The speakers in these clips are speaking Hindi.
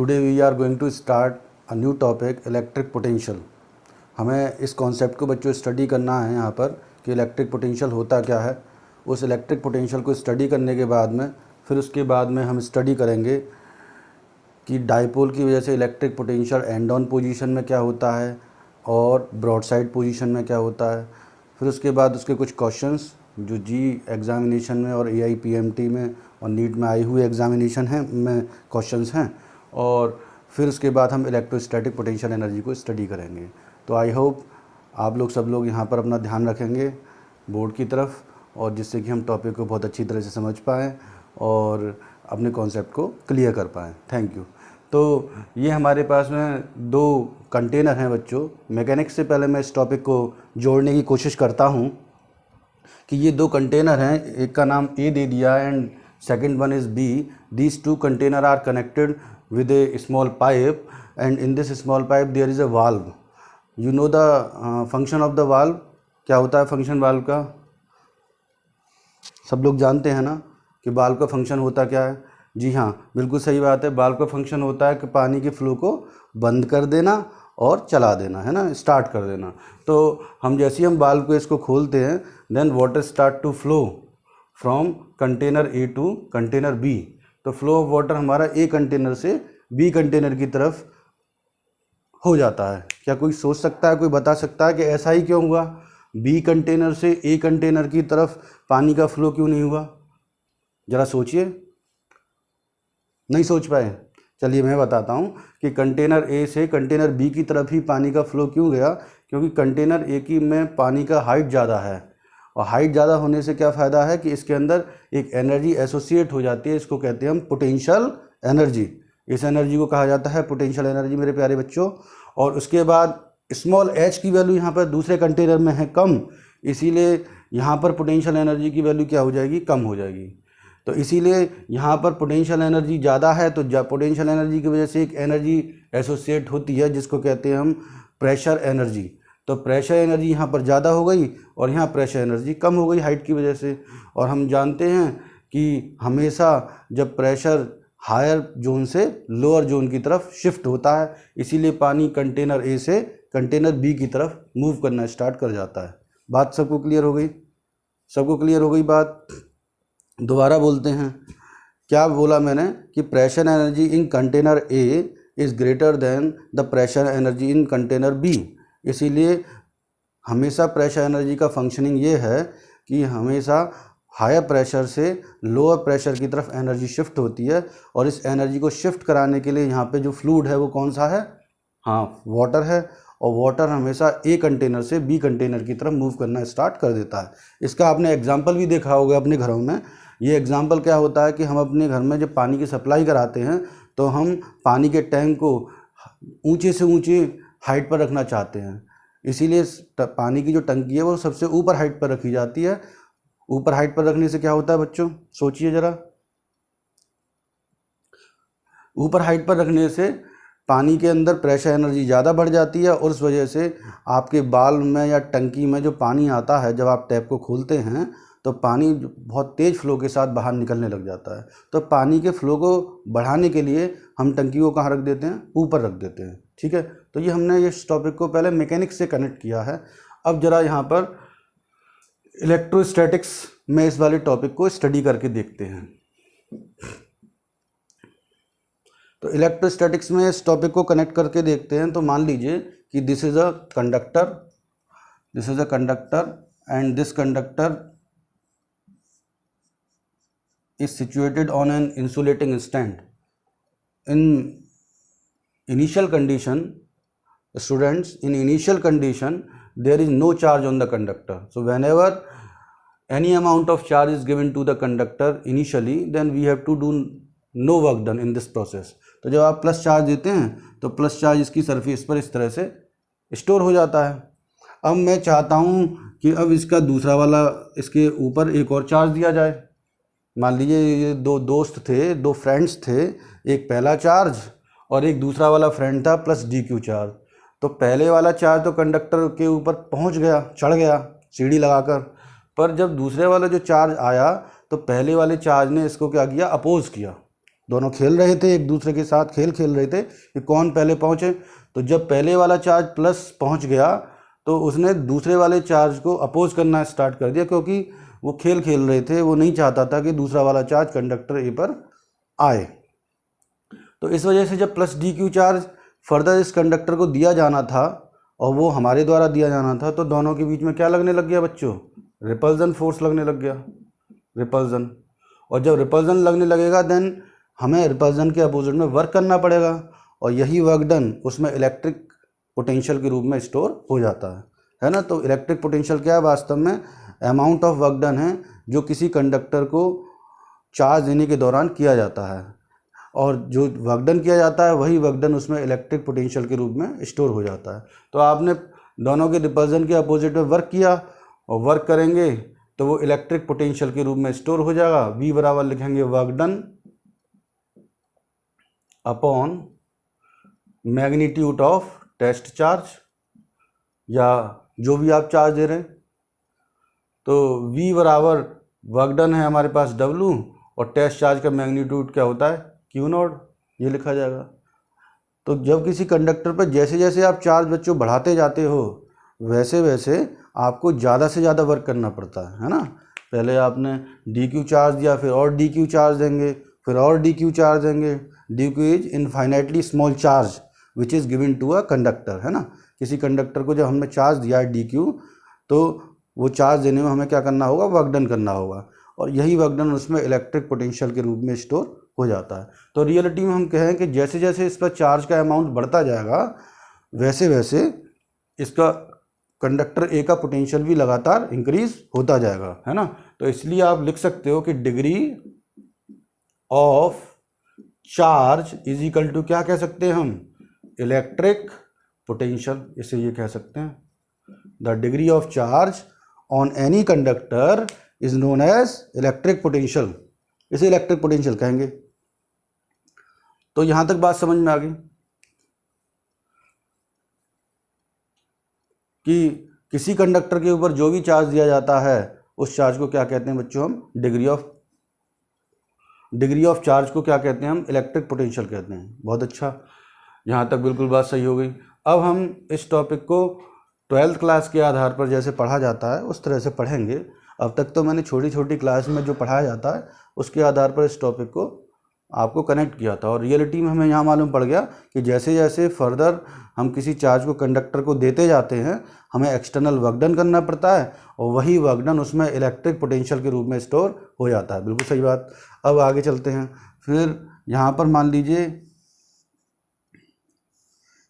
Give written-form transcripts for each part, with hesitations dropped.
Today we are going to start a new topic electric potential. हमें इस कॉन्सेप्ट को बच्चों स्टडी करना है यहाँ पर कि इलेक्ट्रिक पोटेंशियल होता क्या है। उस इलेक्ट्रिक पोटेंशियल को स्टडी करने के बाद में फिर उसके बाद में हम स्टडी करेंगे कि डाइपोल की वजह से electric potential and on position में क्या होता है और ब्रॉड साइड पोजीशन में क्या होता है। फिर उसके बाद उसके कुछ क्वेश्चंस जो जी एग्ज़ामिनेशन में और AIPMT में और नीट में आई हुई एग्ज़ामिनेशन है में क्वेश्चंस हैं, और फिर उसके बाद हम इलेक्ट्रोस्टैटिक पोटेंशियल एनर्जी को स्टडी करेंगे। तो आई होप आप लोग सब लोग यहाँ पर अपना ध्यान रखेंगे बोर्ड की तरफ, और जिससे कि हम टॉपिक को बहुत अच्छी तरह से समझ पाएँ और अपने कॉन्सेप्ट को क्लियर कर पाएँ। Thank you. तो ये हमारे पास में दो कंटेनर हैं बच्चों। मैकेनिक्स से पहले मैं इस टॉपिक को जोड़ने की कोशिश करता हूँ कि ये दो कंटेनर हैं, एक का नाम A दे दिया and second one is B। These two container are connected with a small pipe, and in this small pipe there is a valve. You know the function of the valve? क्या होता है फंक्शन वाल्व का? सब लोग जानते हैं ना कि वाल्व का फंक्शन होता क्या है। जी हाँ, बिल्कुल सही बात है। वाल्व का फंक्शन होता है कि पानी के फ्लो को बंद कर देना और चला देना, है ना, स्टार्ट कर देना। तो हम जैसे ही हम वाल्व को इसको खोलते हैं then water start to flow from container A to container B। तो फ्लो ऑफ वाटर हमारा A कंटेनर से B कंटेनर की तरफ हो जाता है। क्या कोई सोच सकता है, कोई बता सकता है कि ऐसा ही क्यों हुआ? B कंटेनर से A कंटेनर की तरफ पानी का फ्लो क्यों नहीं हुआ? ज़रा सोचिए। नहीं सोच पाए? चलिए मैं बताता हूँ कि कंटेनर A से कंटेनर B की तरफ ही पानी का फ्लो क्यों गया। क्योंकि कंटेनर A की में पानी का हाइट ज़्यादा है, और हाइट ज़्यादा होने से क्या फ़ायदा है कि इसके अंदर एक एनर्जी एसोसिएट हो जाती है। इसको कहते हैं हम पोटेंशियल एनर्जी। इस एनर्जी को कहा जाता है पोटेंशियल एनर्जी मेरे प्यारे बच्चों। और उसके बाद स्मॉल h की वैल्यू यहाँ पर दूसरे कंटेनर में है कम, इसीलिए यहाँ पर पोटेंशियल एनर्जी की वैल्यू क्या हो जाएगी? कम हो जाएगी। तो इसीलिए यहाँ पर पोटेंशियल एनर्जी ज़्यादा है, तो पोटेंशियल एनर्जी की वजह से एक एनर्जी एसोसिएट होती है जिसको कहते हैं हम प्रेशर एनर्जी। तो प्रेशर एनर्जी यहाँ पर ज़्यादा हो गई और यहाँ प्रेशर एनर्जी कम हो गई हाइट की वजह से। और हम जानते हैं कि हमेशा जब प्रेशर हायर जोन से लोअर जोन की तरफ शिफ्ट होता है, इसीलिए पानी कंटेनर A से कंटेनर B की तरफ मूव करना स्टार्ट कर जाता है। बात सबको क्लियर हो गई? सबको क्लियर हो गई बात? दोबारा बोलते हैं। क्या बोला मैंने कि pressure energy in container A is greater then the pressure energy in container B। इसीलिए हमेशा प्रेशर एनर्जी का फंक्शनिंग ये है कि हमेशा हायर प्रेशर से लोअर प्रेशर की तरफ एनर्जी शिफ्ट होती है, और इस एनर्जी को शिफ्ट कराने के लिए यहाँ पे जो फ्लूइड है वो कौन सा है? हाँ, वाटर है। और वाटर हमेशा A कंटेनर से B कंटेनर की तरफ मूव करना स्टार्ट कर देता है। इसका आपने एग्जाम्पल भी देखा होगा अपने घरों में। ये एग्जाम्पल क्या होता है कि हम अपने घर में जब पानी की सप्लाई कराते हैं तो हम पानी के टैंक को ऊँचे से ऊँचे हाइट पर रखना चाहते हैं, इसीलिए पानी की जो टंकी है वो सबसे ऊपर हाइट पर रखी जाती है। ऊपर हाइट पर रखने से क्या होता है बच्चों? सोचिए ज़रा। ऊपर हाइट पर रखने से पानी के अंदर प्रेशर एनर्जी ज़्यादा बढ़ जाती है, और उस वजह से आपके बाल्ब में या टंकी में जो पानी आता है, जब आप टैप को खोलते हैं तो पानी बहुत तेज़ फ्लो के साथ बाहर निकलने लग जाता है। तो पानी के फ्लो को बढ़ाने के लिए हम टंकी को कहाँ रख देते हैं? ऊपर रख देते हैं। ठीक है, तो ये हमने इस टॉपिक को पहले मैकेनिक्स से कनेक्ट किया है। अब ज़रा यहाँ पर इलेक्ट्रोस्टैटिक्स में इस वाले टॉपिक को स्टडी करके देखते हैं। तो इलेक्ट्रोस्टैटिक्स में इस टॉपिक को कनेक्ट करके देखते हैं। तो मान लीजिए कि this is a conductor and this conductor is situated on an insulating stand. In initial condition, students, in initial condition there is no charge on the conductor. So whenever any amount of charge is given to the conductor initially, then we have to do no work done in this process. तो जब आप प्लस चार्ज देते हैं तो प्लस चार्ज इसकी सरफेस पर इस तरह से स्टोर हो जाता है। अब मैं चाहता हूँ कि अब इसका दूसरा वाला इसके ऊपर एक और चार्ज दिया जाए। मान लीजिए ये दो दोस्त थे, दो फ्रेंड्स थे, एक पहला चार्ज और एक दूसरा वाला फ्रेंड था प्लस DQ चार्ज। तो पहले वाला चार्ज तो कंडक्टर के ऊपर पहुंच गया, चढ़ गया सीढ़ी लगाकर, पर जब दूसरे वाला जो चार्ज आया तो पहले वाले चार्ज ने इसको क्या किया? अपोज किया। दोनों खेल रहे थे, एक दूसरे के साथ खेल रहे थे कि कौन पहले पहुँचे। तो जब पहले वाला चार्ज प्लस पहुँच गया तो उसने दूसरे वाले चार्ज को अपोज करना स्टार्ट कर दिया, क्योंकि वो खेल रहे थे, वो नहीं चाहता था कि दूसरा वाला चार्ज कंडक्टर ए पर आए। तो इस वजह से जब plus D Q charge further इस कंडक्टर को दिया जाना था और वो हमारे द्वारा दिया जाना था, तो दोनों के बीच में क्या लगने लग गया बच्चों? रिपल्जन फोर्स लगने लग गया, रिपल्जन। और जब रिपल्जन लगने लगेगा देन हमें रिपल्जन के अपोजिट में वर्क करना पड़ेगा, और यही वर्क डन उसमें इलेक्ट्रिक पोटेंशियल के रूप में स्टोर हो जाता है ना। तो इलेक्ट्रिक पोटेंशियल क्या है? वास्तव में अमाउंट ऑफ वर्क डन है जो किसी कंडक्टर को चार्ज देने के दौरान किया जाता है, और जो वर्क डन किया जाता है वही वर्क डन उसमें इलेक्ट्रिक पोटेंशियल के रूप में स्टोर हो जाता है। तो आपने दोनों के रिपल्जन के अपोजिट में वर्क किया और वर्क करेंगे तो वो इलेक्ट्रिक पोटेंशियल के रूप में स्टोर हो जाएगा। V बराबर लिखेंगे work done upon magnitude of test charge, या जो भी आप चार्ज दे रहे हैं। तो V बराबर वर्क डन है हमारे पास W, और टेस्ट चार्ज का मैग्नीट्यूड क्या होता है? Q नॉट, ये लिखा जाएगा। तो जब किसी कंडक्टर पर जैसे जैसे आप चार्ज बच्चों बढ़ाते जाते हो वैसे वैसे आपको ज़्यादा से ज़्यादा वर्क करना पड़ता है ना। पहले आपने DQ चार्ज दिया, फिर और DQ चार्ज देंगे, फिर और DQ चार्ज देंगे। DQ is infinitely small charge which is given to a conductor, है ना। किसी कंडक्टर को जब हमने चार्ज दिया है DQ, तो वो चार्ज देने में हमें क्या करना होगा? वर्क डन करना होगा, और यही वर्क डन उसमें इलेक्ट्रिक पोटेंशियल के रूप में स्टोर हो जाता है। तो रियलिटी में हम कहें कि जैसे जैसे इस पर चार्ज का अमाउंट बढ़ता जाएगा वैसे वैसे इसका कंडक्टर ए का पोटेंशियल भी लगातार इंक्रीज होता जाएगा, है ना। तो इसलिए आप लिख सकते हो कि degree of charge is equal to क्या कह सकते हैं हम? इलेक्ट्रिक पोटेंशियल, इसे ये कह सकते हैं। The degree of charge on any conductor is known as electric potential, इसे इलेक्ट्रिक पोटेंशियल कहेंगे। तो यहां तक बात समझ में आ गई कि किसी कंडक्टर के ऊपर जो भी चार्ज दिया जाता है उस चार्ज को क्या कहते हैं बच्चों? हम डिग्री ऑफ चार्ज को क्या कहते हैं? हम इलेक्ट्रिक पोटेंशियल कहते हैं। बहुत अच्छा, यहाँ तक बिल्कुल बात सही हो गई। अब हम इस टॉपिक को 12th क्लास के आधार पर जैसे पढ़ा जाता है उस तरह से पढ़ेंगे। अब तक तो मैंने छोटी छोटी क्लास में जो पढ़ाया जाता है उसके आधार पर इस टॉपिक को आपको कनेक्ट किया था, और रियलिटी में हमें यहाँ मालूम पड़ गया कि जैसे जैसे फर्दर हम किसी चार्ज को कंडक्टर को देते जाते हैं हमें एक्सटर्नल वर्क डन करना पड़ता है, और वही वर्क डन उसमें इलेक्ट्रिक पोटेंशियल के रूप में स्टोर हो जाता है। बिल्कुल सही बात। अब आगे चलते हैं। फिर यहाँ पर मान लीजिए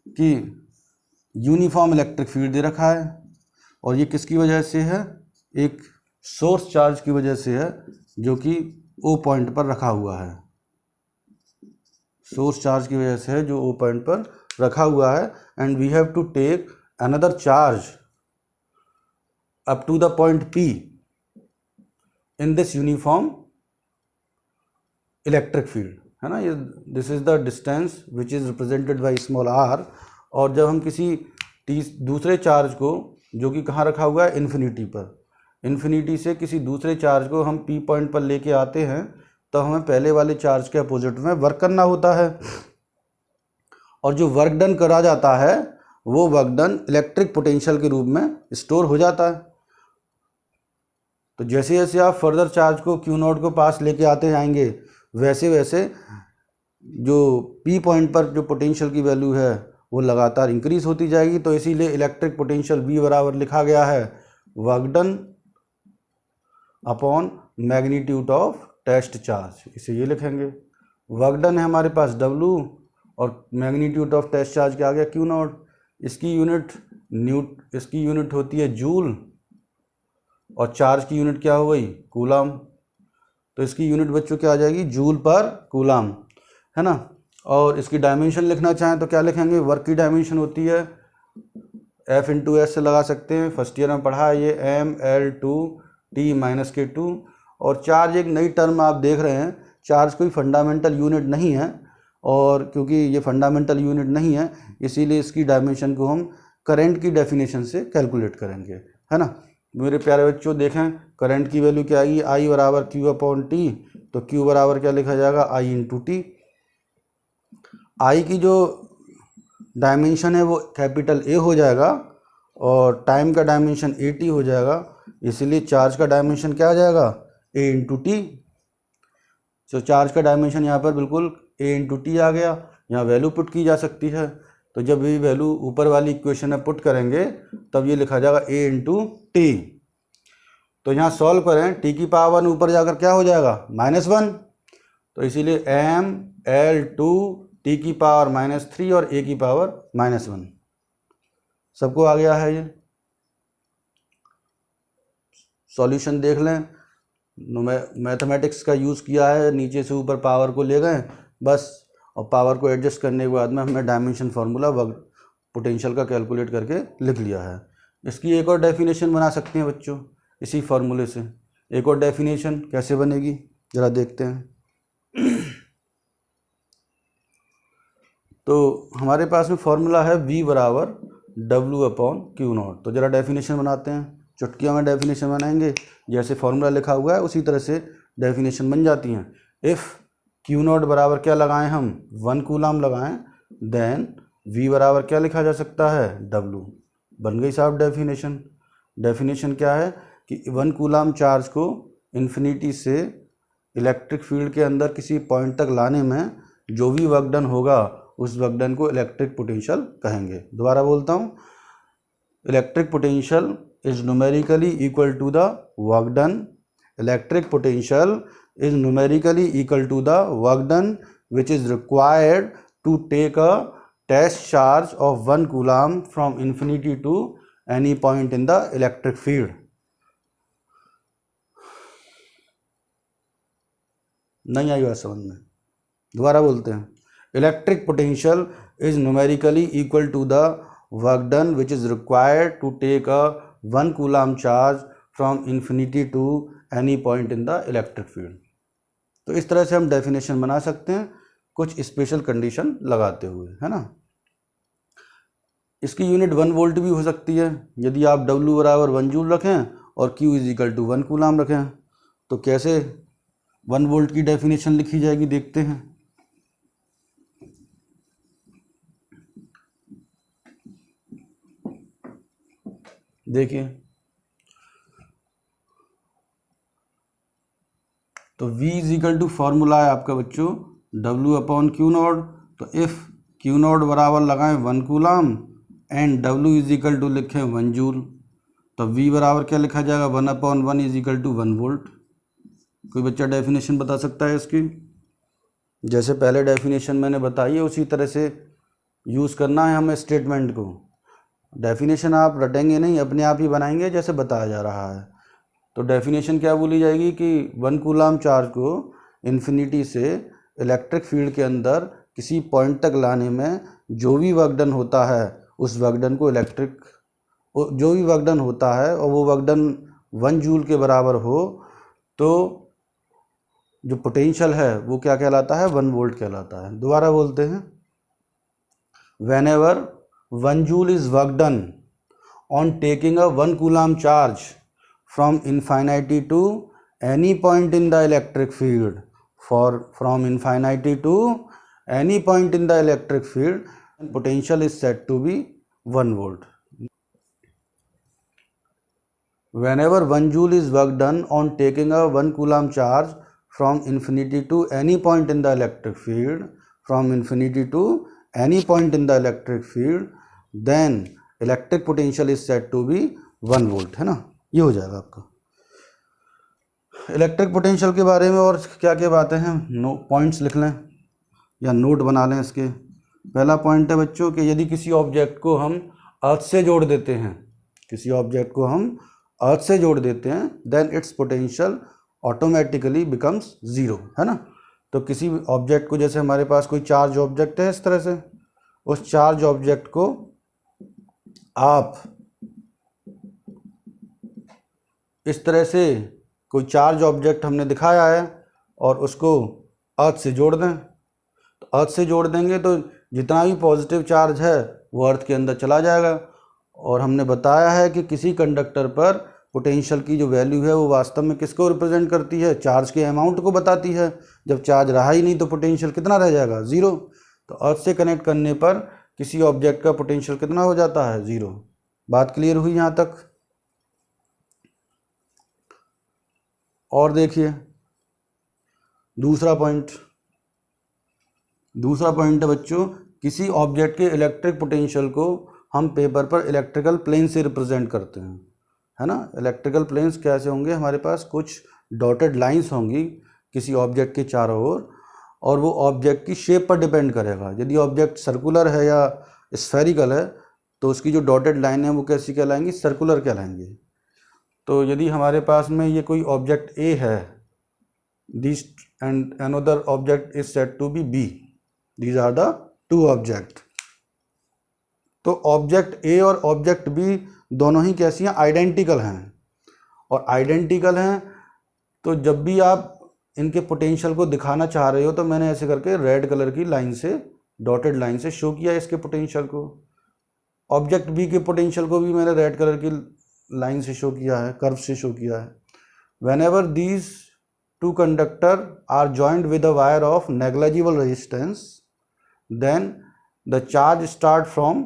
कि यूनिफॉर्म इलेक्ट्रिक फील्ड दे रखा है, और ये किसकी वजह से है? एक सोर्स चार्ज की वजह से है जो कि O पॉइंट पर रखा हुआ है। सोर्स चार्ज की वजह से है जो O पॉइंट पर रखा हुआ है, and we have to take another charge up to the point P in this uniform electric field, है ना। ये this is the distance which is represented by small r। और जब हम किसी दूसरे चार्ज को जो कि कहाँ रखा हुआ है? इन्फिनिटी पर, इन्फिनिटी से किसी दूसरे चार्ज को हम P पॉइंट पर लेके आते हैं तो हमें पहले वाले चार्ज के अपोजिट में वर्क करना होता है, और जो वर्क डन करा जाता है वो वर्क डन इलेक्ट्रिक पोटेंशियल के रूप में स्टोर हो जाता है। तो जैसे जैसे आप फर्दर चार्ज को Q नॉट को पास लेके आते जाएंगे वैसे वैसे जो P पॉइंट पर जो पोटेंशियल की वैल्यू है वो लगातार इंक्रीज होती जाएगी। तो इसीलिए इलेक्ट्रिक पोटेंशियल V बराबर लिखा गया है work done upon magnitude of test charge, इसे ये लिखेंगे। वर्क डन है हमारे पास W, और मैग्नीट्यूड ऑफ टेस्ट चार्ज क्या आ गया? Q not. इसकी यूनिट होती है जूल, और चार्ज की यूनिट क्या हो गई? कूलम। तो इसकी यूनिट बच्चों क्या आ जाएगी? जूल पर कूलम, है ना। और इसकी डायमेंशन लिखना चाहें तो क्या लिखेंगे? वर्क की डायमेंशन होती है F/S से लगा सकते हैं, फर्स्ट ईयर में पढ़ा है ये, mL/T-K2। और चार्ज एक नई टर्म आप देख रहे हैं, चार्ज कोई फंडामेंटल यूनिट नहीं है, और क्योंकि ये फंडामेंटल यूनिट नहीं है इसीलिए इसकी डायमेंशन को हम करंट की डेफिनेशन से कैलकुलेट करेंगे, है ना। मेरे प्यारे बच्चों देखें करंट की वैल्यू क्या आएगी? I बराबर Q/T। तो Q बराबर क्या लिखा जाएगा? I × T। आई की जो डायमेंशन है वो कैपिटल ए हो जाएगा और टाइम का डायमेंशन ए टी हो जाएगा, इसलिए चार्ज का डायमेंशन क्या आ जाएगा, ए इंटू टी। तो चार्ज का डायमेंशन यहाँ पर बिल्कुल ए इंटू टी आ गया। यहाँ वैल्यू पुट की जा सकती है, तो जब ये वैल्यू ऊपर वाली इक्वेशन में पुट करेंगे तब ये लिखा जाएगा ए इंटू टी। तो यहाँ सॉल्व करें, टी की पावर 1 ऊपर जाकर क्या हो जाएगा, -1। तो इसीलिए एम एल टू टी की पावर -3 और ए की पावर -1। सबको आ गया है ये। सॉल्यूशन देख लें, मैथमेटिक्स का यूज़ किया है, नीचे से ऊपर पावर को ले गए बस, और पावर को एडजस्ट करने के बाद में हमने डायमेंशन फार्मूला पोटेंशियल का कैलकुलेट करके लिख लिया है। इसकी एक और डेफिनेशन बना सकते हैं बच्चों इसी फार्मूले से। एक और डेफिनेशन कैसे बनेगी ज़रा देखते हैं। तो हमारे पास में फार्मूला है V बराबर W/Q0। तो ज़रा डेफिनेशन बनाते हैं, चुटकियों में डेफिनेशन बनाएंगे, जैसे फार्मूला लिखा हुआ है उसी तरह से डेफिनेशन बन जाती हैं। इफ़ Q0 बराबर क्या लगाएं हम, 1 कूलाम लगाएं, देन V बराबर क्या लिखा जा सकता है, W। बन गई साहब डेफिनेशन। डेफिनेशन क्या है कि 1 कूलाम चार्ज को इन्फिनिटी से इलेक्ट्रिक फील्ड के अंदर किसी पॉइंट तक लाने में जो भी वर्क डन होगा उस वर्क डन को इलेक्ट्रिक पोटेंशियल कहेंगे। दोबारा बोलता हूँ, electric potential is numerically equal to the work done. Electric potential is numerically equal to the work done which is required to take a test charge of 1 coulomb from infinity to any point in the electric field। नहीं आई बात समझ में, दोबारा बोलते हैं। Electric potential is numerically equal to the work done which is required to take a 1 coulomb charge from infinity to any point in the electric field. तो इस तरह से हम डेफिनेशन बना सकते हैं कुछ स्पेशल कंडीशन लगाते हुए, है ना। इसकी यूनिट 1 वोल्ट भी हो सकती है यदि आप W बराबर 1 जूल रखें और Q is equal to 1 coulomb रखें। तो कैसे 1 वोल्ट की डेफिनेशन लिखी जाएगी देखते हैं। देखिए, तो V is equal to formula है आपका बच्चों W/Q0। तो इफ़ Q0 बराबर लगाएं 1 coulomb and W is equal to लिखें 1 जूल, तो V बराबर क्या लिखा जाएगा, 1/1 इज इक्वल टू 1 वोल्ट। कोई बच्चा डेफिनेशन बता सकता है इसकी? जैसे पहले डेफिनेशन मैंने बताई है उसी तरह से यूज़ करना है हमें स्टेटमेंट को। डेफिनेशन आप रटेंगे नहीं, अपने आप ही बनाएंगे जैसे बताया जा रहा है। तो डेफिनेशन क्या बोली जाएगी कि 1 कूलाम चार्ज को इन्फिनिटी से इलेक्ट्रिक फील्ड के अंदर किसी पॉइंट तक लाने में जो भी वर्क डन होता है उस वर्क डन को जो भी वर्क डन होता है और वो वर्क डन 1 जूल के बराबर हो, तो जो पोटेंशियल है वो क्या कहलाता है, 1 वोल्ट कहलाता है। दोबारा बोलते हैं, whenever 1 joule is work done on taking a 1 coulomb charge from infinity to any point in the electric field, from infinity to any point in the electric field, potential is said to be 1 volt. Whenever 1 joule is work done on taking a 1 coulomb charge from infinity to any point in the electric field, from infinity to any point in the electric field, then electric potential is said to be 1 volt, है ना। ये हो जाएगा आपका। इलेक्ट्रिक पोटेंशियल के बारे में और क्या क्या बातें हैं, पॉइंट्स लिख लें या नोट बना लें इसके। पहला पॉइंट है बच्चों कि यदि किसी ऑब्जेक्ट को हम अर्थ से जोड़ देते हैं, किसी ऑब्जेक्ट को हम अर्थ से जोड़ देते हैं, then its potential automatically becomes 0, है ना। तो किसी ऑब्जेक्ट को, जैसे हमारे पास कोई चार्ज ऑब्जेक्ट है इस तरह से, उस चार्ज ऑब्जेक्ट को आप इस तरह से, कोई चार्ज ऑब्जेक्ट हमने दिखाया है और उसको अर्थ से जोड़ दें, तो अर्थ से जोड़ देंगे तो जितना भी पॉजिटिव चार्ज है वो अर्थ के अंदर चला जाएगा। और हमने बताया है कि किसी कंडक्टर पर पोटेंशियल की जो वैल्यू है वो वास्तव में किसको रिप्रेजेंट करती है, चार्ज के अमाउंट को बताती है। जब चार्ज रहा ही नहीं तो पोटेंशियल कितना रह जाएगा, 0। तो अर्थ से कनेक्ट करने पर किसी ऑब्जेक्ट का पोटेंशियल कितना हो जाता है, 0। बात क्लियर हुई यहाँ तक? और देखिए दूसरा पॉइंट है बच्चों, किसी ऑब्जेक्ट के इलेक्ट्रिक पोटेंशियल को हम पेपर पर इलेक्ट्रिकल प्लेन से रिप्रेजेंट करते हैं, है ना। इलेक्ट्रिकल प्लेन्स कैसे होंगे, हमारे पास कुछ डॉटेड लाइंस होंगी किसी ऑब्जेक्ट के चारों ओर, और वो ऑब्जेक्ट की शेप पर डिपेंड करेगा। यदि ऑब्जेक्ट सर्कुलर है या स्फेरिकल है तो उसकी जो डॉटेड लाइन है वो कैसी कहलाएंगी, सर्कुलर कहलाएंगी। तो यदि हमारे पास में ये कोई ऑब्जेक्ट ए है, this and another object is said to be B, these are the two object. तो ऑब्जेक्ट ए और ऑब्जेक्ट बी दोनों ही कैसी हैं, आइडेंटिकल हैं। और आइडेंटिकल हैं तो जब भी आप इनके पोटेंशियल को दिखाना चाह रहे हो तो मैंने ऐसे करके रेड कलर की लाइन से, डॉटेड लाइन से शो किया इसके पोटेंशियल को। ऑब्जेक्ट बी के पोटेंशियल को भी मैंने रेड कलर की लाइन से शो किया है, कर्व से शो किया है। Whenever these two conductor are joined with a wire of negligible resistance, then the charge start from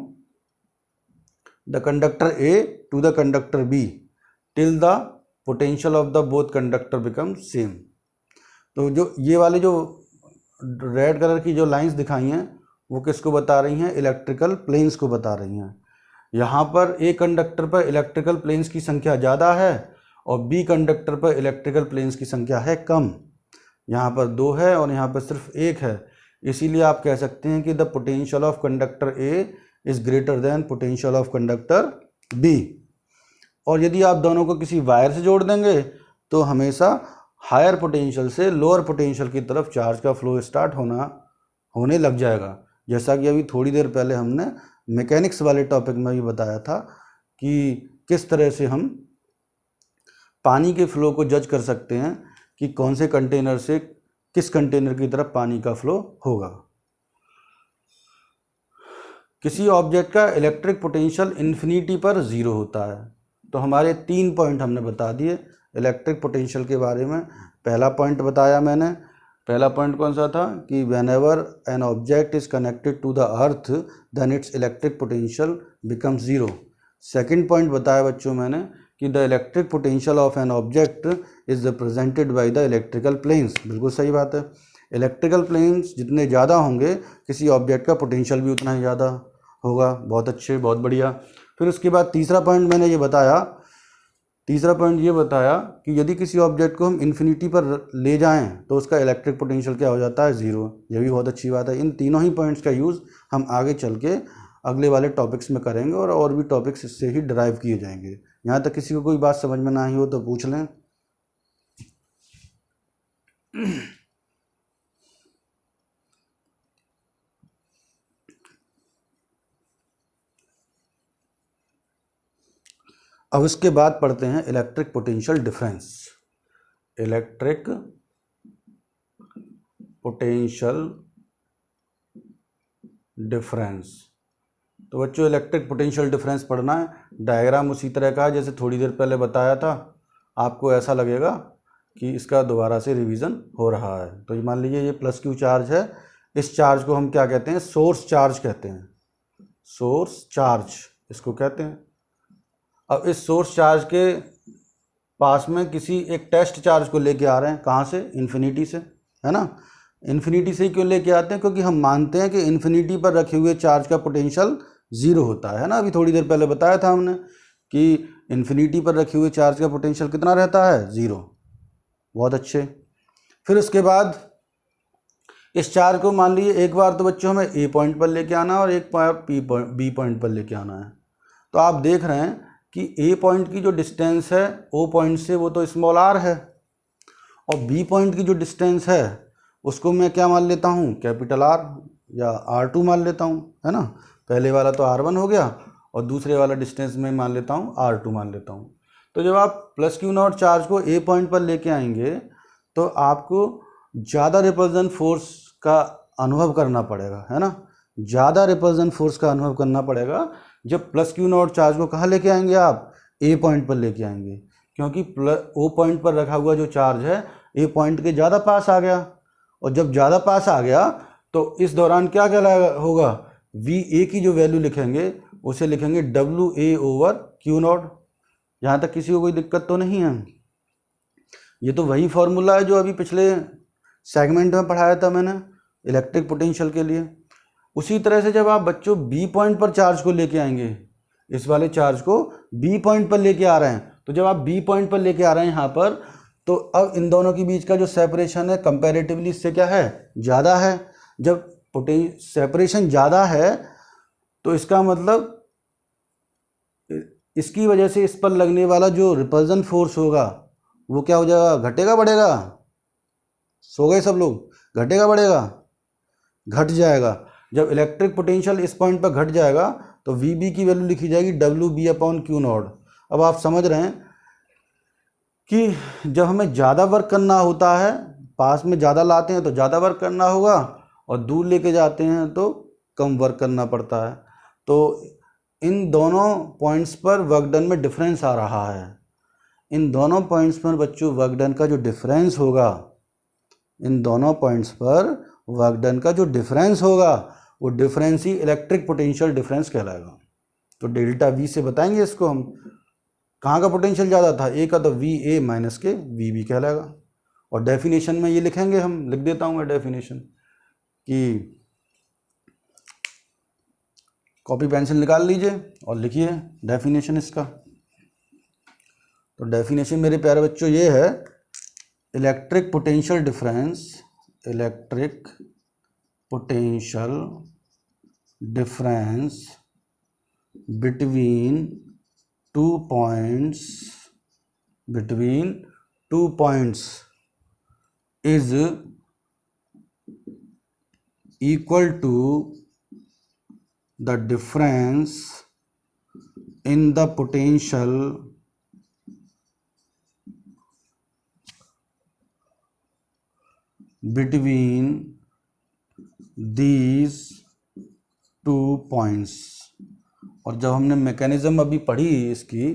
the conductor A to the conductor B till the potential of the both conductor become same. तो जो ये वाले जो रेड कलर की जो लाइंस दिखाई हैं वो किसको बता रही हैं, इलेक्ट्रिकल प्लेन्स को बता रही हैं। यहाँ पर ए कंडक्टर पर इलेक्ट्रिकल प्लेन्स की संख्या ज़्यादा है और बी कंडक्टर पर इलेक्ट्रिकल प्लेन्स की संख्या है कम। यहाँ पर 2 है और यहाँ पर सिर्फ 1 है, इसीलिए आप कह सकते हैं कि the potential of conductor A is greater than potential of conductor B. और यदि आप दोनों को किसी वायर से जोड़ देंगे तो हमेशा हायर पोटेंशियल से लोअर पोटेंशियल की तरफ चार्ज का फ्लो स्टार्ट होने लग जाएगा। जैसा कि अभी थोड़ी देर पहले हमने मैकेनिक्स वाले टॉपिक में भी बताया था कि किस तरह से हम पानी के फ्लो को जज कर सकते हैं कि कौन से कंटेनर से किस कंटेनर की तरफ पानी का फ्लो होगा। किसी ऑब्जेक्ट का इलेक्ट्रिक पोटेंशियल इन्फिनिटी पर 0 होता है। तो हमारे 3 पॉइंट हमने बता दिए इलेक्ट्रिक पोटेंशियल के बारे में। पहला पॉइंट बताया मैंने, पहला पॉइंट कौन सा था कि whenever an object is connected to the earth then its electric potential becomes 0। Second point बताया बच्चों मैंने कि the electric potential of an object is represented by the electrical planes. बिल्कुल सही बात है, इलेक्ट्रिकल प्लेन्स जितने ज़्यादा होंगे किसी ऑब्जेक्ट का पोटेंशियल भी उतना ही ज़्यादा होगा। बहुत अच्छे, बहुत बढ़िया। फिर उसके बाद तीसरा पॉइंट मैंने ये बताया कि यदि किसी ऑब्जेक्ट को हम इन्फिनिटी पर ले जाएं तो उसका इलेक्ट्रिक पोटेंशियल क्या हो जाता है, 0। ये भी बहुत अच्छी बात है। इन तीनों ही पॉइंट्स का यूज़ हम आगे चल के अगले वाले टॉपिक्स में करेंगे और भी टॉपिक्स इससे ही डिराइव किए जाएंगे। यहाँ तक किसी को कोई बात समझ में ना आई हो तो पूछ लें। अब इसके बाद पढ़ते हैं electric potential difference. Electric potential difference. तो बच्चों इलेक्ट्रिक पोटेंशियल डिफरेंस पढ़ना है। डायग्राम उसी तरह का है जैसे थोड़ी देर पहले बताया था। आपको ऐसा लगेगा कि इसका दोबारा से रिवीजन हो रहा है। तो मान लीजिए ये प्लस क्यू चार्ज है, इस चार्ज को हम क्या कहते हैं, सोर्स चार्ज कहते हैं। सोर्स चार्ज इसको कहते हैं। अब इस सोर्स चार्ज के पास में किसी एक टेस्ट चार्ज को लेके आ रहे हैं, कहाँ से, इन्फिनिटी से, है ना। इन्फिनिटी से ही क्यों लेके आते हैं, क्योंकि हम मानते हैं कि इन्फिनिटी पर रखे हुए चार्ज का पोटेंशियल 0 होता है ना। अभी थोड़ी देर पहले बताया था हमने कि इन्फिनिटी पर रखे हुए चार्ज का पोटेंशियल कितना रहता है, 0। बहुत अच्छे। फिर उसके बाद इस चार्ज को मान लीजिए एक बार तो बच्चों हमें ए पॉइंट पर लेके आना और एक बार बी पॉइंट पर लेके आना है। तो आप देख रहे हैं कि ए पॉइंट की जो डिस्टेंस है ओ पॉइंट से वो तो स्मॉल r है, और बी पॉइंट की जो डिस्टेंस है उसको मैं क्या मान लेता हूँ, कैपिटल R या R2 मान लेता हूँ, है ना। पहले वाला तो R1 हो गया और दूसरे वाला डिस्टेंस में मान लेता हूँ R2 मान लेता हूँ। तो जब आप प्लस क्यू नॉट चार्ज को ए पॉइंट पर लेके आएंगे तो आपको ज़्यादा रिपल्जन फोर्स का अनुभव करना पड़ेगा, है ना। ज़्यादा रिपल्जन फोर्स का अनुभव करना पड़ेगा जब प्लस क्यू नॉट चार्ज को कहाँ लेके आएंगे, आप ए पॉइंट पर लेके आएंगे, क्योंकि ओ पॉइंट पर रखा हुआ जो चार्ज है ए पॉइंट के ज़्यादा पास आ गया, और जब ज़्यादा पास आ गया तो इस दौरान क्या क्या होगा, वी ए की जो वैल्यू लिखेंगे उसे लिखेंगे W A over Q not. यहाँ तक किसी को कोई दिक्कत तो नहीं है? ये तो वही फॉर्मूला है जो अभी पिछले सेगमेंट में पढ़ाया था मैंने इलेक्ट्रिक पोटेंशियल के लिए। उसी तरह से जब आप बच्चों बी पॉइंट पर चार्ज को लेके आएंगे, इस वाले चार्ज को बी पॉइंट पर लेके आ रहे हैं, तो जब आप बी पॉइंट पर लेके आ रहे हैं यहाँ पर, तो अब इन दोनों के बीच का जो सेपरेशन है कंपैरेटिवली इससे क्या है, ज़्यादा है। जब सेपरेशन ज़्यादा है तो इसका मतलब इसकी वजह से इस पर लगने वाला जो रिपल्जन फोर्स होगा वो क्या हो जाएगा, घटेगा बढ़ेगा? सो गए सब लोग? घटेगा बढ़ेगा? घट जाएगा। जब इलेक्ट्रिक पोटेंशियल इस पॉइंट पर घट जाएगा तो वी बी की वैल्यू लिखी जाएगी W B upon Q naught. अब आप समझ रहे हैं कि जब हमें ज़्यादा वर्क करना होता है, पास में ज़्यादा लाते हैं तो ज़्यादा वर्क करना होगा, और दूर लेके जाते हैं तो कम वर्क करना पड़ता है। तो इन दोनों पॉइंट्स पर वर्क डन में डिफरेंस आ रहा है। इन दोनों पॉइंट्स पर बच्चों वर्क डन का जो डिफरेंस होगा, इन दोनों पॉइंट्स पर वर्क डन का जो डिफरेंस होगा वो डिफरेंस ही इलेक्ट्रिक पोटेंशियल डिफरेंस कहलाएगा। तो डेल्टा वी से बताएंगे इसको हम, कहाँ का पोटेंशियल ज़्यादा था, ए का, तो वी ए माइनस के वी बी कहलाएगा। और डेफिनेशन में ये लिखेंगे, हम लिख देता हूँ मैं डेफिनेशन कि कॉपी पेंसिल निकाल लीजिए और लिखिए डेफिनेशन इसका। तो डेफिनेशन मेरे प्यारे बच्चों ये है, electric potential difference, electric potential difference between two points is equal to the difference in the potential between these two points। और जब हमने मैकेनिज्म अभी पढ़ी इसकी,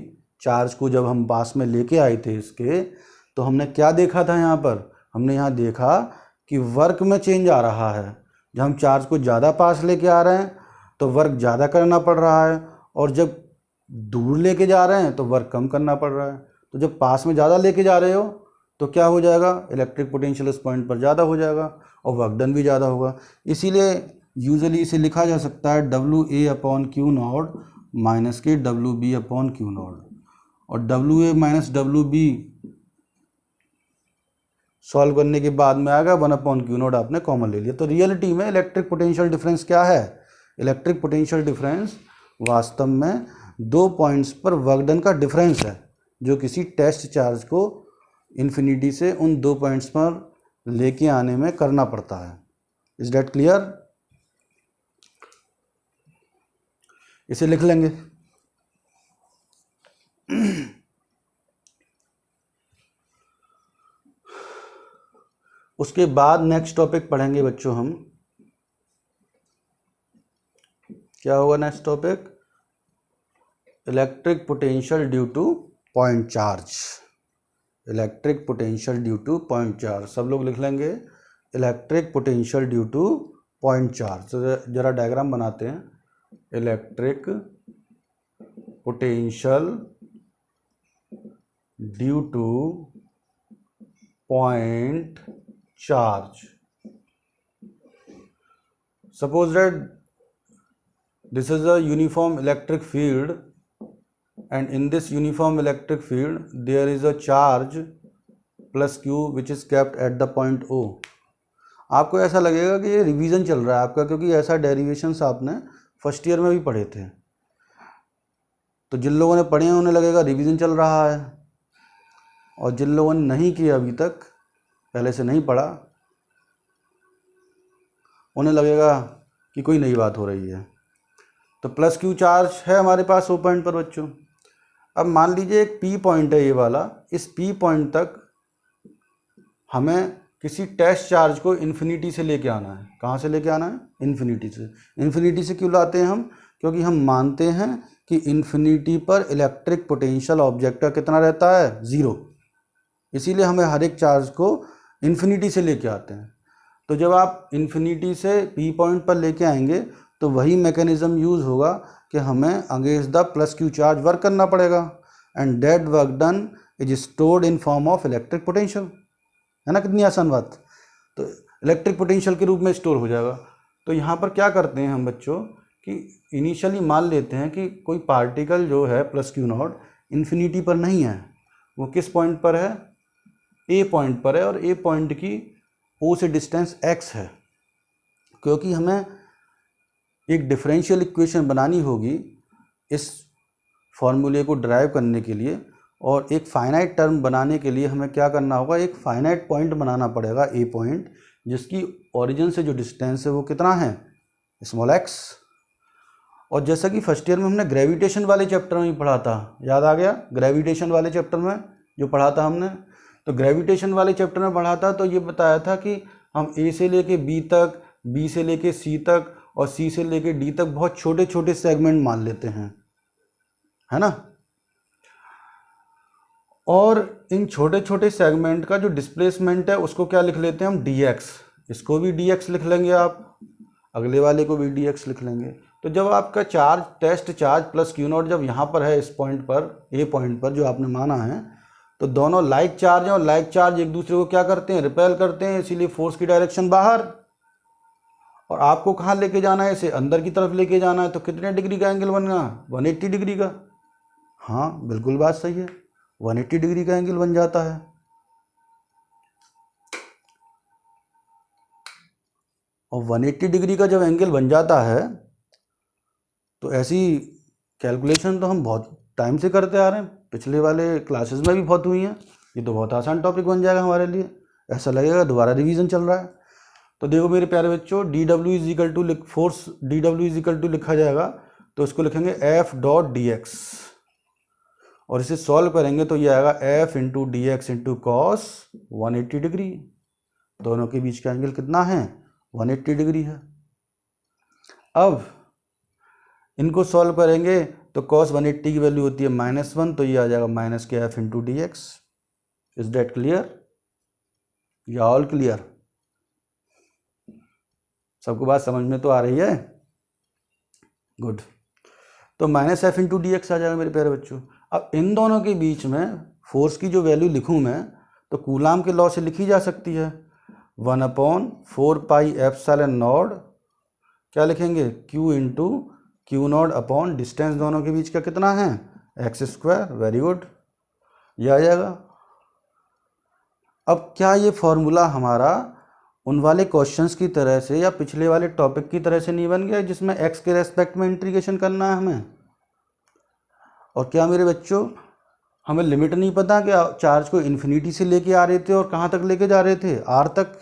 चार्ज को जब हम पास में लेके आए थे इसके, तो हमने क्या देखा था यहाँ पर, हमने यहाँ देखा कि वर्क में चेंज आ रहा है। जब हम चार्ज को ज़्यादा पास लेके आ रहे हैं तो वर्क ज़्यादा करना पड़ रहा है, और जब दूर लेके जा रहे हैं तो वर्क कम करना पड़ रहा है। तो जब पास में ज़्यादा लेके जा रहे हो तो क्या हो जाएगा, इलेक्ट्रिक पोटेंशियल इस पॉइंट पर ज़्यादा हो जाएगा और वर्क डन भी ज़्यादा होगा। इसीलिए यूजुअली इसे लिखा जा सकता है W A upon Q not minus के W B upon Q not. और W A minus W B solve करने के बाद में आएगा 1 अपॉन क्यू नॉट, आपने कॉमन ले लिया। तो रियलिटी में इलेक्ट्रिक पोटेंशियल डिफरेंस क्या है, इलेक्ट्रिक पोटेंशियल डिफरेंस वास्तव में दो पॉइंट्स पर वर्क डन का डिफरेंस है, जो किसी टेस्ट चार्ज को इन्फिनिटी से उन दो पॉइंट्स पर लेके आने में करना पड़ता है। Is that clear? इसे लिख लेंगे। उसके बाद नेक्स्ट टॉपिक पढ़ेंगे बच्चों हम, क्या होगा next topic, electric potential due two point charge. Electric potential due two point charge, सब लोग लिख लेंगे, electric potential due two point charge. तो जरा डायग्राम बनाते हैं, electric potential due two point charge. Suppose that this is a uniform electric field, and in this uniform electric field there is a charge plus q which is kept at the point O. आपको ऐसा लगेगा कि ये रिवीजन चल रहा है आपका, क्योंकि ऐसा डेरिवेशंस आपने फर्स्ट ईयर में भी पढ़े थे। तो जिन लोगों ने पढ़े हैं उन्हें लगेगा रिवीजन चल रहा है, और जिन लोगों ने नहीं किया अभी तक, पहले से नहीं पढ़ा, उन्हें लगेगा कि कोई नई बात हो रही है। तो प्लस क्यू चार्ज है हमारे पास ओ पॉइंट पर बच्चों। अब मान लीजिए एक पी पॉइंट है ये वाला, इस पी पॉइंट तक हमें किसी टेस्ट चार्ज को इन्फिनिटी से लेके आना है। कहाँ से लेके आना है? इन्फिनिटी से। इन्फिनिटी से क्यों लाते हैं हम? क्योंकि हम मानते हैं कि इन्फिनिटी पर इलेक्ट्रिक पोटेंशियल ऑब्जेक्ट का कितना रहता है? 0। इसीलिए हमें हर एक चार्ज को इन्फिनिटी से लेके आते हैं। तो जब आप इन्फिनिटी से पी पॉइंट पर लेके आएंगे तो वही मैकेनिज्म यूज़ होगा कि हमें against the plus Q charge work करना पड़ेगा, and that work done is stored in form of electric potential. है ना, कितनी आसान बात। तो इलेक्ट्रिक पोटेंशियल के रूप में स्टोर हो जाएगा। तो यहाँ पर क्या करते हैं हम बच्चों कि इनिशियली मान लेते हैं कि कोई पार्टिकल जो है प्लस क्यू नॉट इन्फिनिटी पर नहीं है, वो किस पॉइंट पर है, ए पॉइंट पर है, और ए पॉइंट की ओ से डिस्टेंस एक्स है। क्योंकि हमें एक डिफरेंशियल इक्वेशन बनानी होगी इस फॉर्मूले को ड्राइव करने के लिए, और एक फाइनाइट टर्म बनाने के लिए हमें क्या करना होगा, एक फाइनाइट पॉइंट बनाना पड़ेगा, ए पॉइंट, जिसकी ओरिजिन से जो डिस्टेंस है वो कितना है, स्मॉल एक्स। और जैसा कि फर्स्ट ईयर में हमने ग्रेविटेशन वाले चैप्टर में ही पढ़ा था, याद आ गया, ग्रेविटेशन वाले चैप्टर में जो पढ़ा था हमने, तो ग्रेविटेशन वाले चैप्टर में पढ़ा था तो ये बताया था कि हम ए से लेके बी तक, बी से लेके सी तक और सी से लेके डी तक बहुत छोटे छोटे सेगमेंट मान लेते हैं, है ना। और इन छोटे छोटे सेगमेंट का जो डिस्प्लेसमेंट है उसको क्या लिख लेते हैं हम, dx। इसको भी dx लिख लेंगे आप, अगले वाले को भी dx लिख लेंगे। तो जब आपका charge, test charge plus Q naught जब यहाँ पर है इस पॉइंट पर, ए पॉइंट पर जो आपने माना है, तो दोनों लाइक चार्ज हैं और लाइक चार्ज एक दूसरे को क्या करते हैं, रिपेल करते हैं, इसीलिए फोर्स की डायरेक्शन बाहर। और आपको कहाँ लेके जाना है, इसे अंदर की तरफ लेके जाना है, तो कितने डिग्री का एंगल बन गया, 180 डिग्री का। हाँ बिल्कुल बात सही है, 180 डिग्री का एंगल बन जाता है। और 180 डिग्री का जब एंगल बन जाता है तो ऐसी कैलकुलेशन तो हम बहुत टाइम से करते आ रहे हैं, पिछले वाले क्लासेस में भी बहुत हुई हैं। ये तो बहुत आसान टॉपिक बन जाएगा हमारे लिए, ऐसा लगेगा दोबारा रिवीजन चल रहा है। तो देखो मेरे प्यारे बच्चों, D W is equal to force, D W is equal to लिखा जाएगा तो इसको लिखेंगे एफ डॉट डी एक्स, और इसे सॉल्व करेंगे तो ये आएगा F into D x into cos 180 degree. दोनों के बीच का एंगल कितना है, 180 डिग्री है। अब इनको सॉल्व करेंगे तो कॉस 180 की वैल्यू होती है -1, तो ये आ जाएगा माइनस के F into D x. Is that clear, या ऑल क्लियर? सबको बात समझ में तो आ रही है, गुड। तो minus F into D X आ जाएगा मेरे प्यारे बच्चों। अब इन दोनों के बीच में फोर्स की जो वैल्यू लिखूं मैं, तो कूलाम के लॉ से लिखी जा सकती है, 1/4 पाई एप्सिलॉन नॉट, क्या लिखेंगे, Q into Q not upon distance दोनों के बीच का कितना है, एक्स स्क्वायर। वेरी गुड, ये आ जाएगा। अब क्या ये फॉर्मूला हमारा उन वाले क्वेश्चंस की तरह से या पिछले वाले टॉपिक की तरह से नहीं बन गया जिसमें एक्स के रेस्पेक्ट में इंटीग्रेशन करना है हमें? और क्या मेरे बच्चों हमें लिमिट नहीं पता कि चार्ज को इन्फिनिटी से लेके आ रहे थे और कहाँ तक लेके जा रहे थे, आर तक?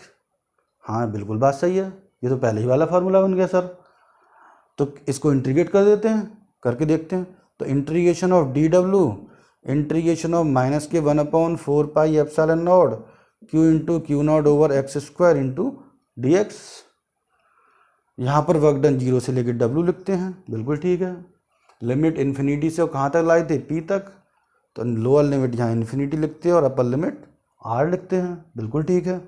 हाँ बिल्कुल बात सही है, ये तो पहले ही वाला फार्मूला बन गया सर। तो इसको इंटीग्रेट कर देते हैं, करके देखते हैं। तो integration of D W, integration of minus के 1/4 pi epsilon not Q into Q not over x square into D x. यहाँ पर वर्क डन 0 से लेकर W लिखते हैं, बिल्कुल ठीक है। लिमिट इन्फिनिटी से कहाँ तक लाए थे, P तक, तो लोअर लिमिट यहाँ इन्फिनिटी लिखते हैं और अपर लिमिट R लिखते हैं, बिल्कुल ठीक है।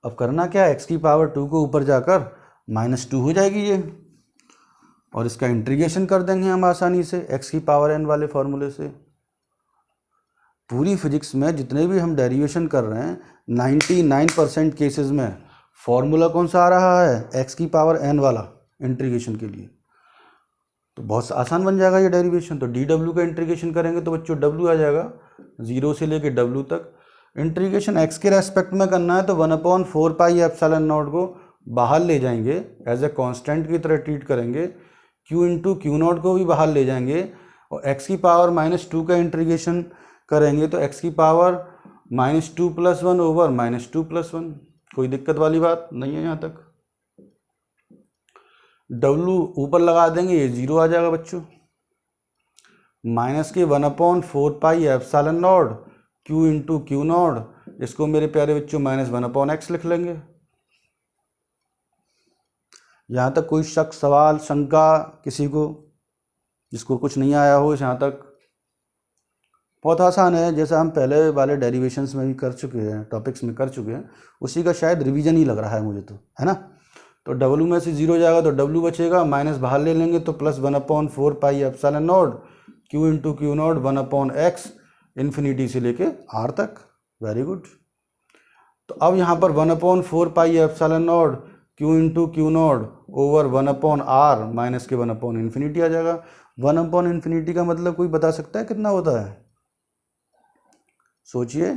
अब करना क्या है, x की पावर 2 को ऊपर जाकर -2 हो जाएगी ये, और इसका इंटीग्रेशन कर देंगे हम आसानी से x की पावर n वाले फॉर्मूले से। पूरी फिजिक्स में जितने भी हम डेरिवेशन कर रहे हैं 99% केसेस में फॉर्मूला कौन सा आ रहा है, x की पावर n वाला इंटीग्रेशन के लिए। तो बहुत आसान बन जाएगा ये डेरिवेशन। तो डी डब्ल्यू का इंटीग्रेशन करेंगे तो बच्चों W आ जाएगा 0 से लेके W तक। इंटीग्रेशन x के रेस्पेक्ट में करना है तो 1/4 पाई एप्सिलॉन नॉट को बाहर ले जाएंगे, एज ए कांस्टेंट की तरह ट्रीट करेंगे। Q इंटू क्यू नॉट को भी बाहर ले जाएंगे, और x की पावर -2 का इंटीग्रेशन करेंगे तो x की पावर -2 + 1 ओवर -2 + 1। कोई दिक्कत वाली बात नहीं है यहाँ तक। W ऊपर लगा देंगे, ये 0 आ जाएगा बच्चों। माइनस के 1/4 pi epsilon not Q into Q not, इसको मेरे प्यारे बच्चों -1/x लिख लेंगे। यहाँ तक कोई शक, सवाल, शंका किसी को, जिसको कुछ नहीं आया हो यहाँ तक? बहुत आसान है, जैसे हम पहले वाले डेरिवेशंस में भी कर चुके हैं, टॉपिक्स में कर चुके हैं, उसी का शायद रिवीजन ही लग रहा है मुझे तो, है ना। तो W में से 0 जाएगा तो W बचेगा, माइनस बाहर ले लेंगे तो plus 1/4 pi epsilon not Q into Q not 1/x infinity से लेके R तक। Very good. तो अब यहाँ पर 1/4 pi epsilon not Q into Q not over 1/R minus के 1/इन्फिनिटी आ जाएगा। 1/इन्फिनिटी का मतलब कोई बता सकता है कितना होता है? सोचिए,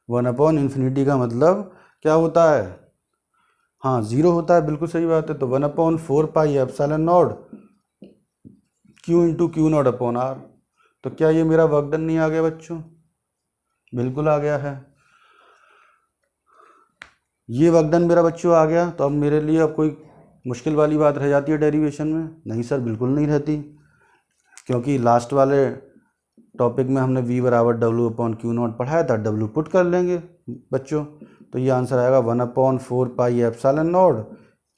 1/इन्फिनिटी का मतलब क्या होता है? हाँ, 0 होता है, बिल्कुल सही बात है। तो 1/4 pi epsilon not Q into Q not upon R। तो क्या ये मेरा वर्क डन नहीं आ गया बच्चों? बिल्कुल आ गया है, ये वर्क डन मेरा बच्चों आ गया। तो अब मेरे लिए अब कोई मुश्किल वाली बात रह जाती है डेरिवेशन में? नहीं सर, बिल्कुल नहीं रहती, क्योंकि लास्ट वाले टॉपिक में हमने V बराबर W/Q0 पढ़ाया था। W पुट कर लेंगे बच्चों, तो ये आंसर आएगा 1/4 pi epsilon not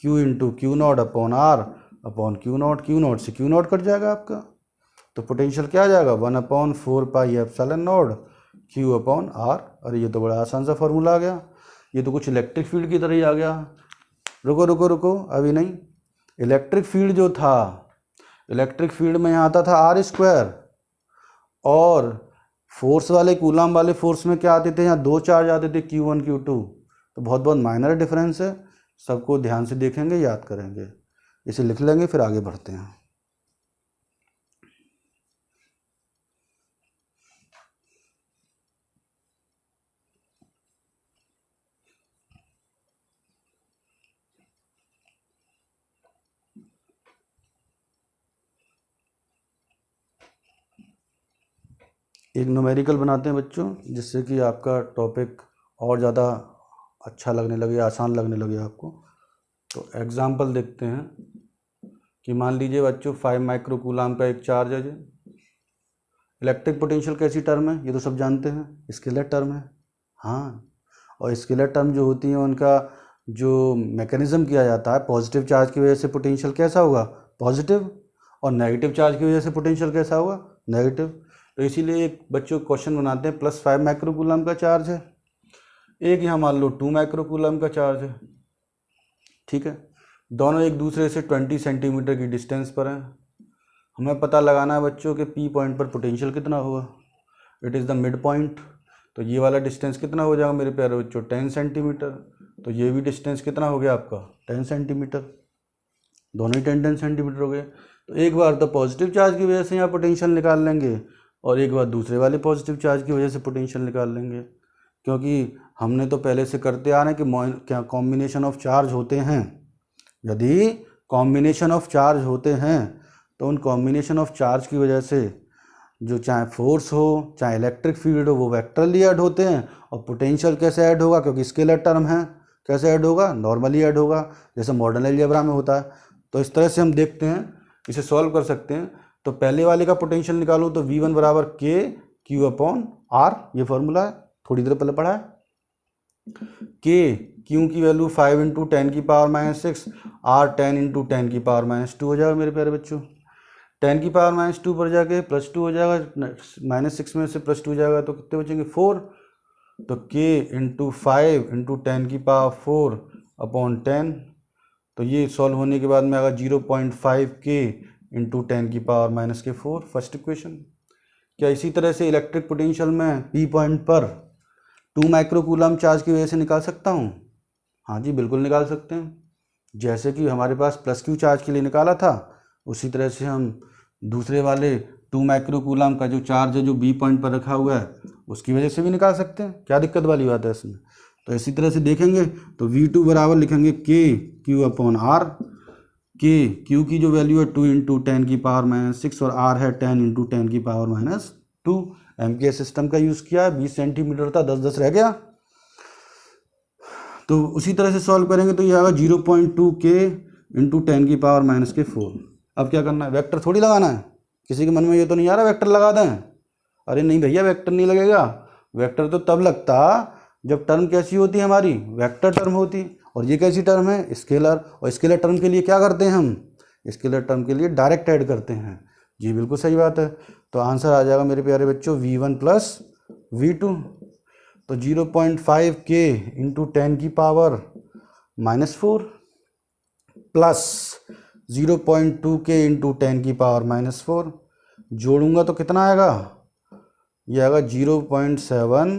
Q into Q not upon R upon Q not से क्यू नॉट कट जाएगा आपका। तो पोटेंशियल क्या आ जाएगा? 1/4 pi epsilon not Q upon R। अरे ये तो बड़ा आसान सा फॉर्मूला आ गया, ये तो कुछ इलेक्ट्रिक फील्ड की तरह ही आ गया। रुको रुको रुको, अभी नहीं। इलेक्ट्रिक फील्ड जो था, इलेक्ट्रिक फील्ड में यहाँ आता था R², और फोर्स वाले, कूलम वाले फोर्स में क्या आते थे? यहाँ 2 चार्ज आते थे, Q1 Q2। तो बहुत बहुत माइनर डिफरेंस है, सबको ध्यान से देखेंगे, याद करेंगे, इसे लिख लेंगे, फिर आगे बढ़ते हैं। एक न्यूमेरिकल बनाते हैं बच्चों, जिससे कि आपका टॉपिक और ज़्यादा अच्छा लगने लगे, आसान लगने लगे आपको। तो एग्जाम्पल देखते हैं कि मान लीजिए बच्चों 5 माइक्रो कूलम का एक चार्ज है। इलेक्ट्रिक पोटेंशियल कैसी टर्म है? ये तो सब जानते हैं, स्केलर टर्म है। हाँ, और स्केलर टर्म जो होती हैं उनका जो मैकेनिज्म किया जाता है, पॉजिटिव चार्ज की वजह से पोटेंशियल कैसा होगा? पॉजिटिव, और नेगेटिव चार्ज की वजह से पोटेंशियल कैसा होगा? नेगेटिव। तो इसीलिए एक बच्चों क्वेश्चन बनाते हैं, +5 माइक्रो कूलम का चार्ज है, एक यहाँ मान लो 2 माइक्रो कूलम का चार्ज है, ठीक है। दोनों एक दूसरे से 20 सेंटीमीटर की डिस्टेंस पर हैं। हमें पता लगाना है बच्चों के P पॉइंट पर पोटेंशियल कितना होगा। It is the mid point. तो ये वाला डिस्टेंस कितना हो जाएगा मेरे प्यारे बच्चों? 10 सेंटीमीटर। तो ये भी डिस्टेंस कितना हो गया आपका? 10 सेंटीमीटर। दोनों ही 10 सेंटीमीटर हो गए। तो एक बार तो पॉजिटिव चार्ज की वजह से यहाँ पोटेंशियल निकाल लेंगे, और एक बार दूसरे वाले पॉजिटिव चार्ज की वजह से पोटेंशियल निकाल लेंगे, क्योंकि हमने तो पहले से करते आ रहे हैं कि क्या कॉम्बिनेशन ऑफ चार्ज होते हैं। यदि कॉम्बिनेशन ऑफ चार्ज होते हैं तो उन कॉम्बिनेशन ऑफ चार्ज की वजह से जो चाहे फोर्स हो, चाहे इलेक्ट्रिक फील्ड हो, वो वेक्टरली ऐड होते हैं। और पोटेंशियल कैसे ऐड होगा? क्योंकि स्केलर टर्म है, कैसे ऐड होगा? नॉर्मली ऐड होगा, जैसे मॉडर्न अलजेब्रा में होता है। तो इस तरह से हम देखते हैं, इसे सॉल्व कर सकते हैं। तो पहले वाले का पोटेंशियल निकालो तो V1 बराबर K Q अपॉन R, ये फॉर्मूला है, थोड़ी देर पहले पढ़ा है। Q की वैल्यू 5 इंटू 10⁻⁻6, R 10 इंटू 10⁻⁻2 हो जाएगा मेरे प्यारे बच्चों। 10⁻⁻2 पर जाके +2 हो जाएगा, -6 में से +2 जाएगा तो कितने बचेंगे? 4। तो K इंटू 5 इंटू 10⁻4 अपॉन 10। तो ये सॉल्व होने के बाद में आएगा 0.5 K इंटू 10⁻⁻4, फर्स्ट इक्वेशन। क्या इसी तरह से इलेक्ट्रिक पोटेंशियल में P पॉइंट पर 2 माइक्रो कूलम चार्ज की वजह से निकाल सकता हूँ? हाँ जी, बिल्कुल निकाल सकते हैं। जैसे कि हमारे पास +Q चार्ज के लिए निकाला था, उसी तरह से हम दूसरे वाले 2 माइक्रो कूलम का जो चार्ज है, जो B पॉइंट पर रखा हुआ है, उसकी वजह से भी निकाल सकते हैं। क्या दिक्कत वाली बात है इसमें? तो इसी तरह से देखेंगे तो V2 बराबर लिखेंगे K Q upon R। Q की जो वैल्यू है 2 इंटू 10⁻⁻6 और R है 10 इंटू 10⁻2। एम्पियर सिस्टम का यूज़ किया है, 20 सेंटीमीटर था, 10 रह गया। तो उसी तरह से सॉल्व करेंगे तो ये आएगा 0.2 K इंटू 10⁻⁻4। अब क्या करना है? वेक्टर थोड़ी लगाना है। किसी के मन में ये तो नहीं आ रहा वेक्टर लगा दें? अरे नहीं भैया, वेक्टर नहीं लगेगा। वेक्टर तो तब लगता जब टर्म कैसी होती है हमारी? वेक्टर टर्म होती। और ये कैसी टर्म है? स्केलर। और स्केलर टर्म के लिए क्या करते हैं हम? स्केलर टर्म के लिए डायरेक्ट ऐड करते हैं। जी बिल्कुल सही बात है। तो आंसर आ जाएगा मेरे प्यारे बच्चों V1 प्लस V2। तो 0.5 K इंटू 10 की पावर -4 प्लस 0.2 K इंटू 10 की पावर -4, जोड़ूंगा तो कितना आएगा, ये आएगा 0.7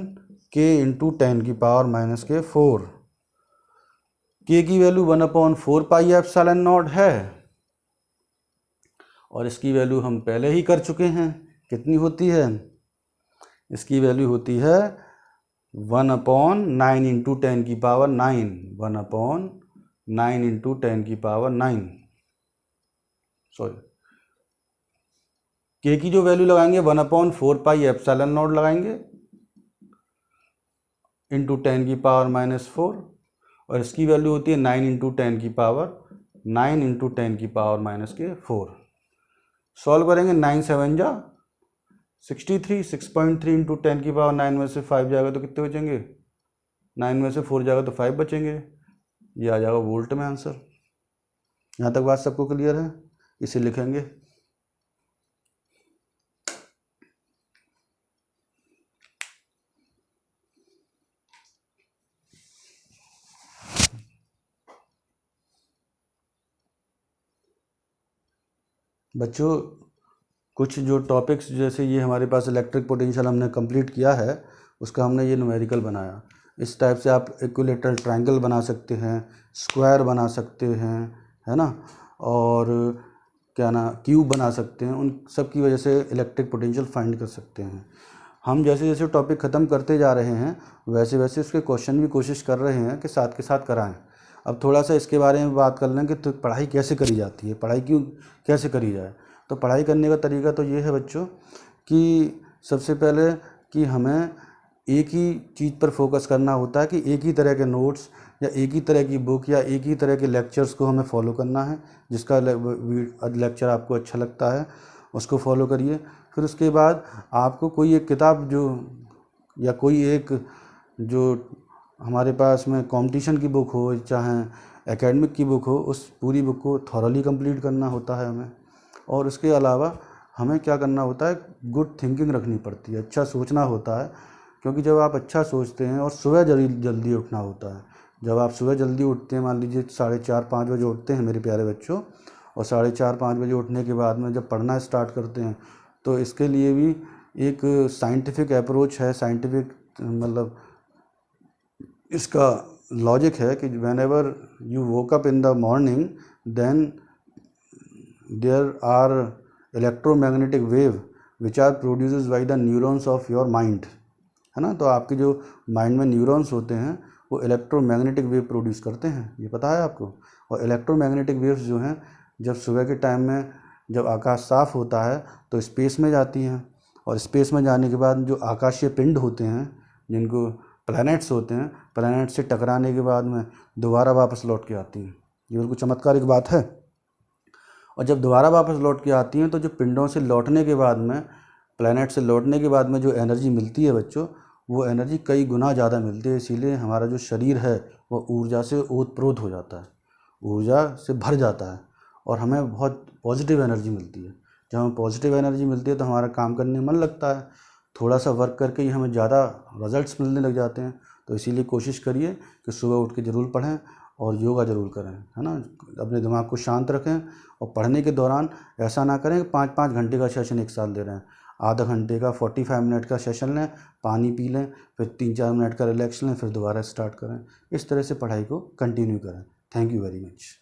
K इंटू 10 की पावर -4। K की वैल्यू 1/4 पाई एप्सिलॉन नॉट है और इसकी वैल्यू हम पहले ही कर चुके हैं। कितनी होती है, इसकी वैल्यू होती है 1/9 इंटू 10 की पावर 9, 1/9 इंटू 10 की पावर 9। सॉरी, K की जो वैल्यू लगाएंगे 1/4 पाई एप्सिलॉन नॉट लगाएंगे इंटू 10 की पावर -4, और इसकी वैल्यू होती है 9 इंटू 10 की पावर 9 इंटू 10 की पावर -4। सॉल्व करेंगे, 9 7 जा 63, 6.3 इंटू 10 की पावर 9 में से 5 जाएगा तो कितने बचेंगे, 9 में से 4 जाएगा तो 5 बचेंगे। ये आ जाएगा वोल्ट में आंसर। यहाँ तक बात सबको क्लियर है, इसे लिखेंगे। बच्चों कुछ जो टॉपिक्स, जैसे ये हमारे पास इलेक्ट्रिक पोटेंशियल हमने कंप्लीट किया है, उसका हमने ये न्यूमेरिकल बनाया। इस टाइप से आप इक्विलेटरल ट्रायंगल बना सकते हैं, स्क्वायर बना सकते हैं, है ना, और क्या ना क्यूब बना सकते हैं। उन सब की वजह से इलेक्ट्रिक पोटेंशियल फाइंड कर सकते हैं। हम जैसे जैसे टॉपिक ख़त्म करते जा रहे हैं वैसे वैसे उसके क्वेश्चन भी कोशिश कर रहे हैं कि साथ के साथ कराएं। अब थोड़ा सा इसके बारे में बात कर लें कि तो पढ़ाई कैसे करी जाती है, पढ़ाई क्यों कैसे करी जाए। तो पढ़ाई करने का तरीका तो ये है बच्चों कि सबसे पहले कि हमें एक ही चीज़ पर फोकस करना होता है, कि एक ही तरह के नोट्स या एक ही तरह की बुक या एक ही तरह के लेक्चर्स को हमें फॉलो करना है। जिसका लेक्चर आपको अच्छा लगता है उसको फॉलो करिए। फिर उसके बाद आपको कोई एक किताब जो या कोई एक जो हमारे पास में कंपटीशन की बुक हो चाहे एकेडमिक की बुक हो, उस पूरी बुक को थॉरली कंप्लीट करना होता है हमें। और उसके अलावा हमें क्या करना होता है, गुड थिंकिंग रखनी पड़ती है, अच्छा सोचना होता है। क्योंकि जब आप अच्छा सोचते हैं और सुबह जल्दी उठना होता है, जब आप सुबह जल्दी उठते हैं, मान लीजिए 4:30-5 बजे उठते हैं मेरे प्यारे बच्चों, और 4:30-5 बजे उठने के बाद में जब पढ़ना स्टार्ट करते हैं तो इसके लिए भी एक साइंटिफिक अप्रोच है, साइंटिफिक मतलब इसका लॉजिक है कि whenever you woke up in the morning then there are electromagnetic wave which are produces by the neurons of your mind, है ना। तो आपके जो माइंड में न्यूरॉन्स होते हैं वो इलेक्ट्रोमैग्नेटिक वेव प्रोड्यूस करते हैं, ये पता है आपको। और इलेक्ट्रोमैग्नेटिक वेव्स जो हैं जब सुबह के टाइम में जब आकाश साफ़ होता है तो स्पेस में जाती हैं, और स्पेस में जाने के बाद जो आकाशीय पिंड होते हैं जिनको प्लैनेट्स होते हैं, प्लैनेट से टकराने के बाद में दोबारा वापस लौट के आती हैं। ये बिल्कुल चमत्कारिक बात है। और जब दोबारा वापस लौट के आती हैं तो जो पिंडों से लौटने के बाद में, प्लैनेट से लौटने के बाद में जो एनर्जी मिलती है बच्चों, वो एनर्जी कई गुना ज़्यादा मिलती है। इसीलिए हमारा जो शरीर है वो ऊर्जा से ओतप्रोत हो जाता है, ऊर्जा से भर जाता है, और हमें बहुत पॉजिटिव एनर्जी मिलती है। जब हमें पॉजिटिव एनर्जी मिलती है तो हमारा काम करने में मन लगता है, थोड़ा सा वर्क करके ही हमें ज़्यादा रिजल्ट्स मिलने लग जाते हैं। तो इसीलिए कोशिश करिए कि सुबह उठ के ज़रूर पढ़ें और योगा ज़रूर करें, है ना। अपने दिमाग को शांत रखें, और पढ़ने के दौरान ऐसा ना करें कि 5-5 घंटे का सेशन एक साथ दे रहे हैं। आधा घंटे का 45 मिनट का सेशन लें, पानी पी लें, फिर 3-4 मिनट का रिलैक्स लें, फिर दोबारा स्टार्ट करें। इस तरह से पढ़ाई को कंटिन्यू करें। Thank you very much.